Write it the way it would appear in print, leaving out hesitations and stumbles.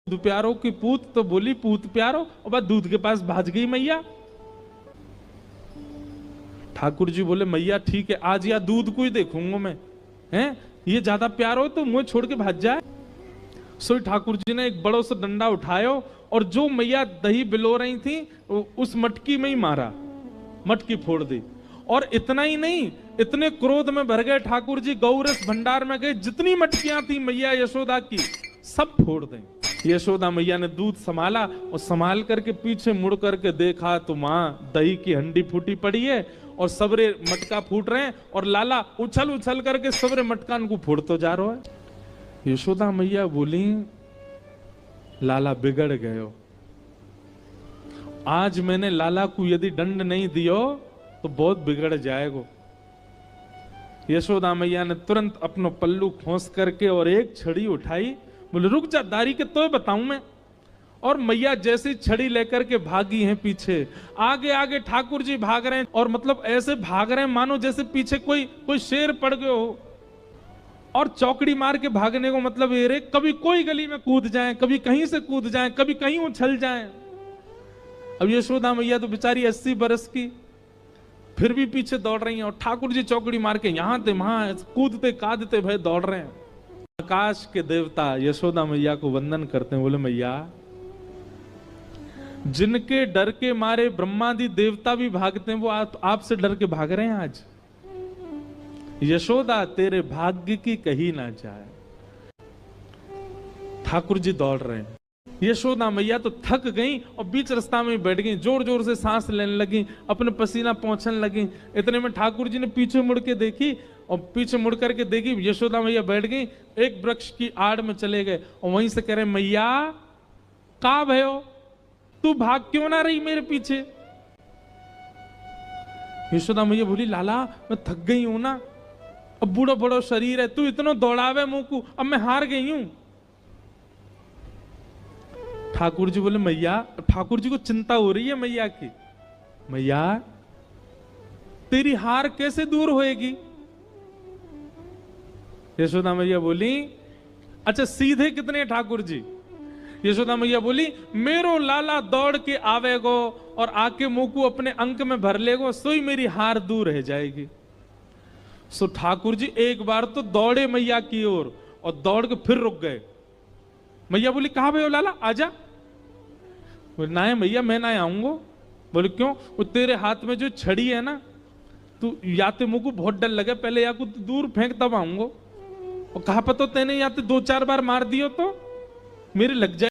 दूध प्यारो की पूत तो बोली पूत प्यारो, और बस दूध के पास भाज गई मैया। ठाकुर जी बोले मैया ठीक है, आज या दूध को ही देखूंगा मैं, हैं ये ज्यादा प्यार हो तो मुंह छोड़ के भाज जाए। सो ठाकुर जी ने एक बड़ो सा डंडा उठायो और जो मैया दही बिलो रही थी उस मटकी में ही मारा, मटकी फोड़ दी। और इतना ही नहीं, इतने क्रोध में भर गए ठाकुर जी, गौरस भंडार में गए, जितनी मटकियां थी मैया यशोदा की सब फोड़ दें। यशोदा मैया ने दूध संभाला और संभाल करके पीछे मुड़ करके देखा तो मां दही की हंडी फूटी पड़ी है और सबरे मटका फूट रहे हैं और लाला उछल उछल करके सबरे मटकान को फोड़ते जा रहा है। यशोदा मैया बोली लाला बिगड़ गयो, आज मैंने लाला को यदि दंड नहीं दियो तो बहुत बिगड़ जाएगा। यशोदा मैया ने तुरंत अपनो पल्लू खोस करके और एक छड़ी उठाई, बोले रुक जा दारी के तो बताऊं मैं। और मैया जैसी छड़ी लेकर के भागी हैं पीछे, आगे आगे ठाकुर जी भाग रहे हैं और मतलब ऐसे भाग रहे हैं मानो जैसे पीछे कोई शेर पड़ गए हो। और चौकड़ी मार के भागने को मतलब ये रे, कभी कोई गली में कूद जाए, कभी कहीं से कूद जाए, कभी कहीं उछल जाए। अब यशोदा मैया तो बेचारी 80 बरस की फिर भी पीछे दौड़ रही हैं और ठाकुर जी चौकड़ी मार के यहां थे वहां कूदते कादते भय दौड़ रहे हैं। आकाश के देवता यशोदा मैया को वंदन करते हैं, बोले मैया जिनके डर के मारे ब्रह्मादि देवता भी भागते हैं वो आपसे डर के भाग रहे हैं आज। यशोदा तेरे भाग्य की कही ना जाए। ठाकुर जी दौड़ रहे हैं, यशोदा मैया तो थक गई और बीच रास्ता में बैठ गई, जोर जोर से सांस लेने लगी, अपने पसीना पहुंचने लगी। इतने में ठाकुर जी ने पीछे मुड़ के देखी और पीछे मुड़ करके देखी यशोदा मैया बैठ गई, एक वृक्ष की आड़ में चले गए और वहीं से कह रहे मैया का भयो, तू भाग क्यों ना रही मेरे पीछे। यशोदा मैया बोली लाला मैं थक गई हूं ना, अब बूढ़ो बड़ो शरीर है, तू इतना दौड़ावे मुंह को, अब मैं हार गई हूं। ठाकुर जी बोले मैया, ठाकुर जी को चिंता हो रही है मैया की, मैया तेरी हार कैसे दूर होएगी। यशोदा मैया बोली अच्छा सीधे कितने ठाकुर जी। यशोदा मैया बोली मेरो लाला दौड़ के आवेगो और आके मुंह को अपने अंक में भर लेगो, सोई मेरी हार दूर रह जाएगी। सो ठाकुर जी एक बार तो दौड़े मैया की ओर और दौड़ के फिर रुक गए। मैया बोली कहां भयो लाला आजा। बोले ना है मैया मैं ना आऊंगा। बोले क्यों। वो तेरे हाथ में जो छड़ी है ना, तू या तो मुझको बहुत डर लगे, पहले या को दूर फेंक तब आऊंगा। और कहा पता तेने या तो 2-4 बार मार दियो तो मेरे लग जाए।